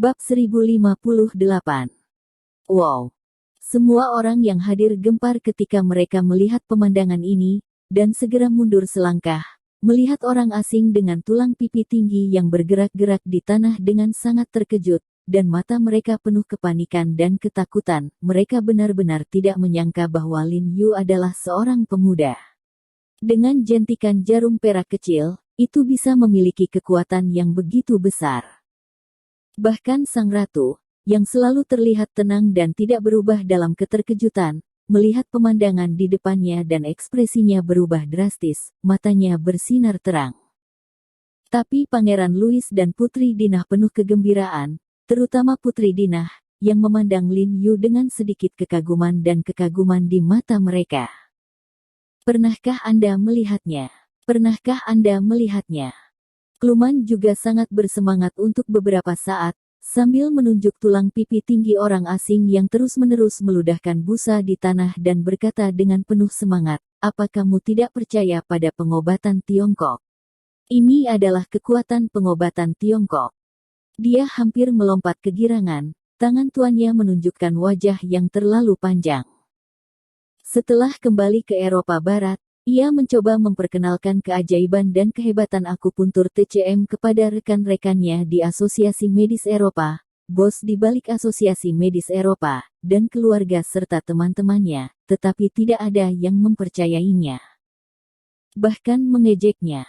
Bab 1058. Wow! Semua orang yang hadir gempar ketika mereka melihat pemandangan ini, dan segera mundur selangkah, melihat orang asing dengan tulang pipi tinggi yang bergerak-gerak di tanah dengan sangat terkejut, dan mata mereka penuh kepanikan dan ketakutan. Mereka benar-benar tidak menyangka bahwa Lin Yu adalah seorang pemuda dengan jentikan jarum perak kecil, itu bisa memiliki kekuatan yang begitu besar. Bahkan sang ratu, yang selalu terlihat tenang dan tidak berubah dalam keterkejutan, melihat pemandangan di depannya dan ekspresinya berubah drastis, matanya bersinar terang. Tapi Pangeran Louis dan Putri Dinah penuh kegembiraan, terutama Putri Dinah, yang memandang Lin Yu dengan sedikit kekaguman dan kekaguman di mata mereka. Pernahkah Anda melihatnya? Pernahkah Anda melihatnya? Kluman juga sangat bersemangat untuk beberapa saat, sambil menunjuk tulang pipi tinggi orang asing yang terus-menerus meludahkan busa di tanah dan berkata dengan penuh semangat, "Apa kamu tidak percaya pada pengobatan Tiongkok? Ini adalah kekuatan pengobatan Tiongkok." Dia hampir melompat kegirangan, tangan tuannya menunjukkan wajah yang terlalu panjang. Setelah kembali ke Eropa Barat, ia mencoba memperkenalkan keajaiban dan kehebatan akupuntur TCM kepada rekan-rekannya di Asosiasi Medis Eropa, bos di balik Asosiasi Medis Eropa, dan keluarga serta teman-temannya, tetapi tidak ada yang mempercayainya. Bahkan mengejeknya.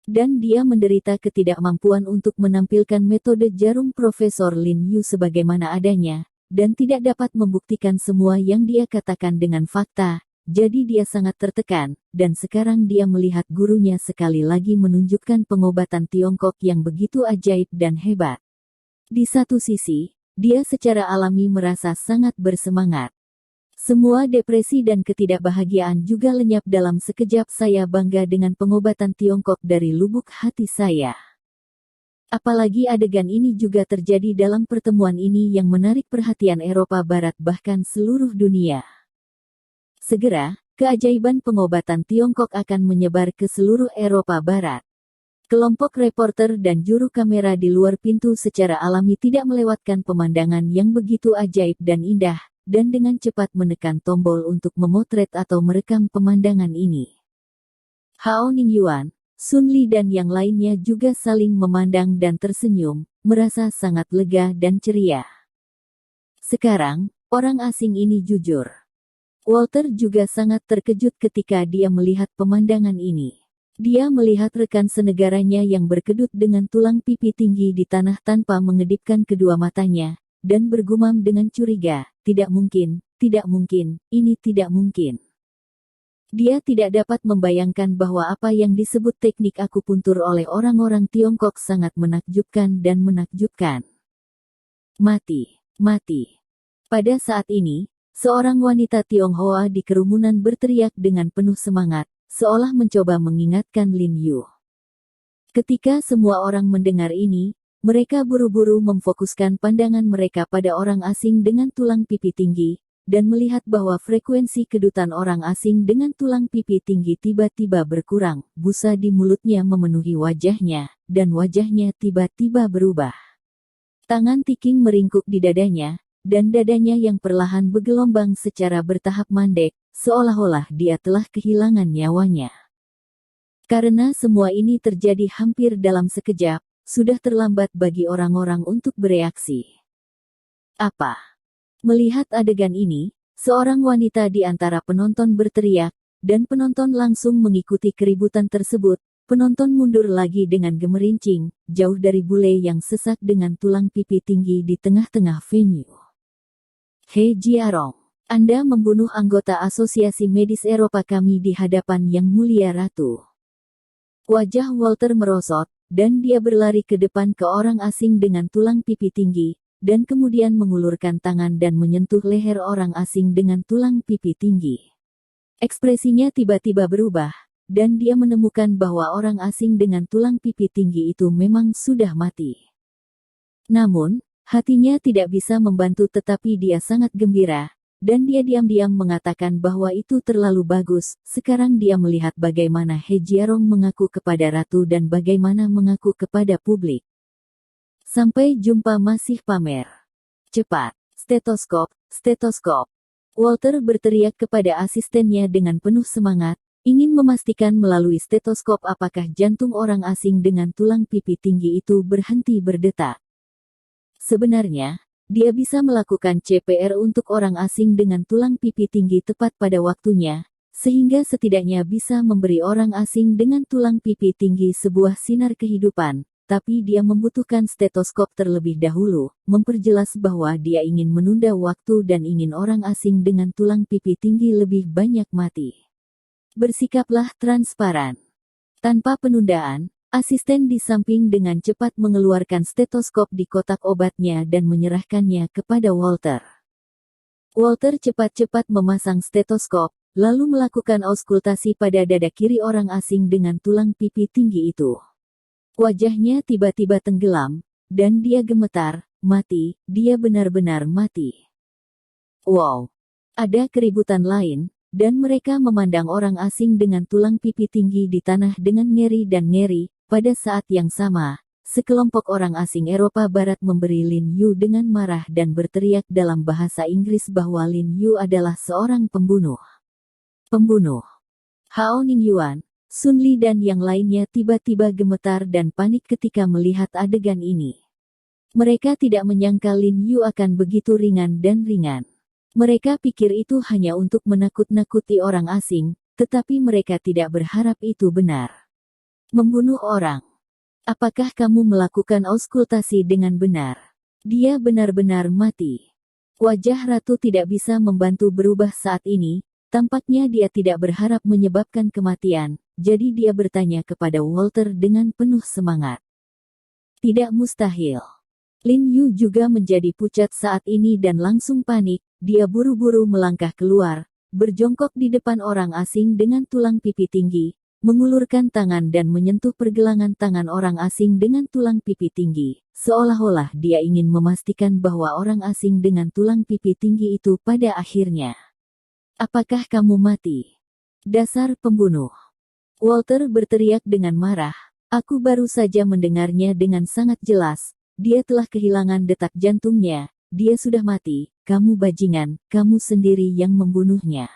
Dan dia menderita ketidakmampuan untuk menampilkan metode jarum Profesor Lin Yu sebagaimana adanya, dan tidak dapat membuktikan semua yang dia katakan dengan fakta. Jadi dia sangat tertekan, dan sekarang dia melihat gurunya sekali lagi menunjukkan pengobatan Tiongkok yang begitu ajaib dan hebat. Di satu sisi, dia secara alami merasa sangat bersemangat. Semua depresi dan ketidakbahagiaan juga lenyap dalam sekejap. Saya bangga dengan pengobatan Tiongkok dari lubuk hati saya. Apalagi adegan ini juga terjadi dalam pertemuan ini yang menarik perhatian Eropa Barat bahkan seluruh dunia. Segera, keajaiban pengobatan Tiongkok akan menyebar ke seluruh Eropa Barat. Kelompok reporter dan juru kamera di luar pintu secara alami tidak melewatkan pemandangan yang begitu ajaib dan indah, dan dengan cepat menekan tombol untuk memotret atau merekam pemandangan ini. Hao Ningyuan, Sun Li dan yang lainnya juga saling memandang dan tersenyum, merasa sangat lega dan ceria. Sekarang, orang asing ini jujur. Walter juga sangat terkejut ketika dia melihat pemandangan ini. Dia melihat rekan senegaranya yang berkedut dengan tulang pipi tinggi di tanah tanpa mengedipkan kedua matanya, dan bergumam dengan curiga, "Tidak mungkin, ini tidak mungkin." Dia tidak dapat membayangkan bahwa apa yang disebut teknik akupuntur oleh orang-orang Tiongkok sangat menakjubkan dan menakjubkan. Mati. Pada saat ini, seorang wanita Tionghoa di kerumunan berteriak dengan penuh semangat, seolah mencoba mengingatkan Lin Yu. Ketika semua orang mendengar ini, mereka buru-buru memfokuskan pandangan mereka pada orang asing dengan tulang pipi tinggi, dan melihat bahwa frekuensi kedutan orang asing dengan tulang pipi tinggi tiba-tiba berkurang, busa di mulutnya memenuhi wajahnya, dan wajahnya tiba-tiba berubah. Tangan Tiking meringkuk di dadanya, dan dadanya yang perlahan bergelombang secara bertahap mandek, seolah-olah dia telah kehilangan nyawanya. Karena semua ini terjadi hampir dalam sekejap, sudah terlambat bagi orang-orang untuk bereaksi. Apa? Melihat adegan ini, seorang wanita di antara penonton berteriak, dan penonton langsung mengikuti keributan tersebut. Penonton mundur lagi dengan gemerincing, jauh dari bule yang sesak dengan tulang pipi tinggi di tengah-tengah venue. "He Jiarong, Anda membunuh anggota Asosiasi Medis Eropa kami di hadapan Yang Mulia Ratu." Wajah Walter merosot, dan dia berlari ke depan ke orang asing dengan tulang pipi tinggi, dan kemudian mengulurkan tangan dan menyentuh leher orang asing dengan tulang pipi tinggi. Ekspresinya tiba-tiba berubah, dan dia menemukan bahwa orang asing dengan tulang pipi tinggi itu memang sudah mati. Namun, hatinya tidak bisa membantu tetapi dia sangat gembira, dan dia diam-diam mengatakan bahwa itu terlalu bagus. Sekarang dia melihat bagaimana He Jiarong mengaku kepada ratu dan bagaimana mengaku kepada publik. Sampai jumpa masih pamer. Cepat, stetoskop, stetoskop. Walter berteriak kepada asistennya dengan penuh semangat, ingin memastikan melalui stetoskop apakah jantung orang asing dengan tulang pipi tinggi itu berhenti berdetak. Sebenarnya, dia bisa melakukan CPR untuk orang asing dengan tulang pipi tinggi tepat pada waktunya, sehingga setidaknya bisa memberi orang asing dengan tulang pipi tinggi sebuah sinar kehidupan, tapi dia membutuhkan stetoskop terlebih dahulu, memperjelas bahwa dia ingin menunda waktu dan ingin orang asing dengan tulang pipi tinggi lebih banyak mati. Bersikaplah transparan. Tanpa penundaan, asisten di samping dengan cepat mengeluarkan stetoskop di kotak obatnya dan menyerahkannya kepada Walter. Walter cepat-cepat memasang stetoskop, lalu melakukan auskultasi pada dada kiri orang asing dengan tulang pipi tinggi itu. Wajahnya tiba-tiba tenggelam, dan dia gemetar, mati, dia benar-benar mati. Wow! Ada keributan lain, dan mereka memandang orang asing dengan tulang pipi tinggi di tanah dengan ngeri dan ngeri. Pada saat yang sama, sekelompok orang asing Eropa Barat memberi Lin Yu dengan marah dan berteriak dalam bahasa Inggris bahwa Lin Yu adalah seorang pembunuh. Pembunuh. Hao Ningyuan, Sun Li dan yang lainnya tiba-tiba gemetar dan panik ketika melihat adegan ini. Mereka tidak menyangka Lin Yu akan begitu ringan dan ringan. Mereka pikir itu hanya untuk menakut-nakuti orang asing, tetapi mereka tidak berharap itu benar. Membunuh orang. Apakah kamu melakukan auskultasi dengan benar? Dia benar-benar mati. Wajah Ratu tidak bisa membantu berubah saat ini, tampaknya dia tidak berharap menyebabkan kematian, jadi dia bertanya kepada Walter dengan penuh semangat. Tidak mustahil. Lin Yu juga menjadi pucat saat ini dan langsung panik, dia buru-buru melangkah keluar, berjongkok di depan orang asing dengan tulang pipi tinggi, mengulurkan tangan dan menyentuh pergelangan tangan orang asing dengan tulang pipi tinggi, seolah-olah dia ingin memastikan bahwa orang asing dengan tulang pipi tinggi itu pada akhirnya. Apakah kamu mati? Dasar pembunuh. Walter berteriak dengan marah. Aku baru saja mendengarnya dengan sangat jelas. Dia telah kehilangan detak jantungnya. Dia sudah mati. Kamu bajingan, kamu sendiri yang membunuhnya.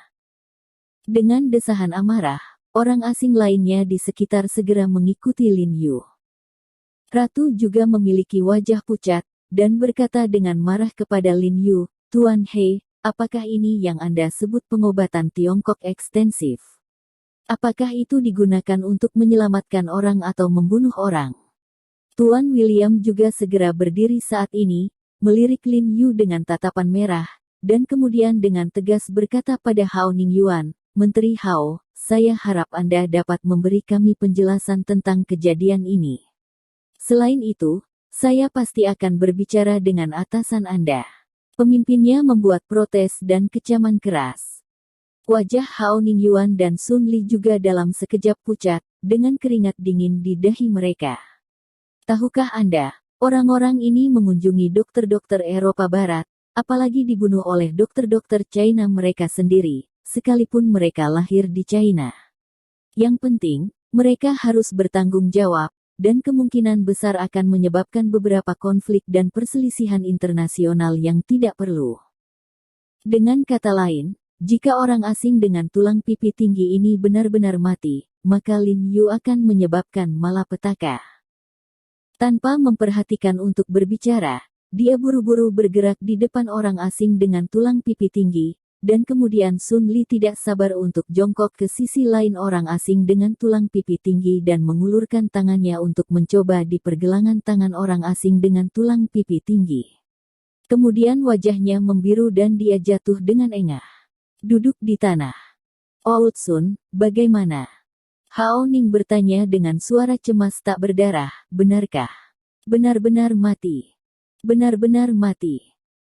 Dengan desahan amarah, orang asing lainnya di sekitar segera mengikuti Lin Yu. Ratu juga memiliki wajah pucat, dan berkata dengan marah kepada Lin Yu, Tuan He, apakah ini yang Anda sebut pengobatan Tiongkok ekstensif? Apakah itu digunakan untuk menyelamatkan orang atau membunuh orang? Tuan William juga segera berdiri saat ini, melirik Lin Yu dengan tatapan merah, dan kemudian dengan tegas berkata pada Hao Ningyuan, Menteri Hao, saya harap Anda dapat memberi kami penjelasan tentang kejadian ini. Selain itu, saya pasti akan berbicara dengan atasan Anda. Pemimpinnya membuat protes dan kecaman keras. Wajah Hao Ningyuan dan Sun Li juga dalam sekejap pucat, dengan keringat dingin di dahi mereka. Tahukah Anda, orang-orang ini mengunjungi dokter-dokter Eropa Barat, apalagi dibunuh oleh dokter-dokter China mereka sendiri, sekalipun mereka lahir di China. Yang penting, mereka harus bertanggung jawab, dan kemungkinan besar akan menyebabkan beberapa konflik dan perselisihan internasional yang tidak perlu. Dengan kata lain, jika orang asing dengan tulang pipi tinggi ini benar-benar mati, maka Lin Yu akan menyebabkan malapetaka. Tanpa memperhatikan untuk berbicara, dia buru-buru bergerak di depan orang asing dengan tulang pipi tinggi, dan kemudian Sun Li tidak sabar untuk jongkok ke sisi lain orang asing dengan tulang pipi tinggi dan mengulurkan tangannya untuk mencoba di pergelangan tangan orang asing dengan tulang pipi tinggi. Kemudian wajahnya membiru dan dia jatuh dengan engah. Duduk di tanah. Oud Sun, bagaimana? Hao Ning bertanya dengan suara cemas tak berdarah, benarkah? Benar-benar mati. Benar-benar mati.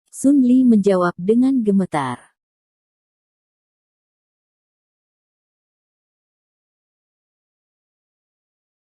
Sun Li menjawab dengan gemetar.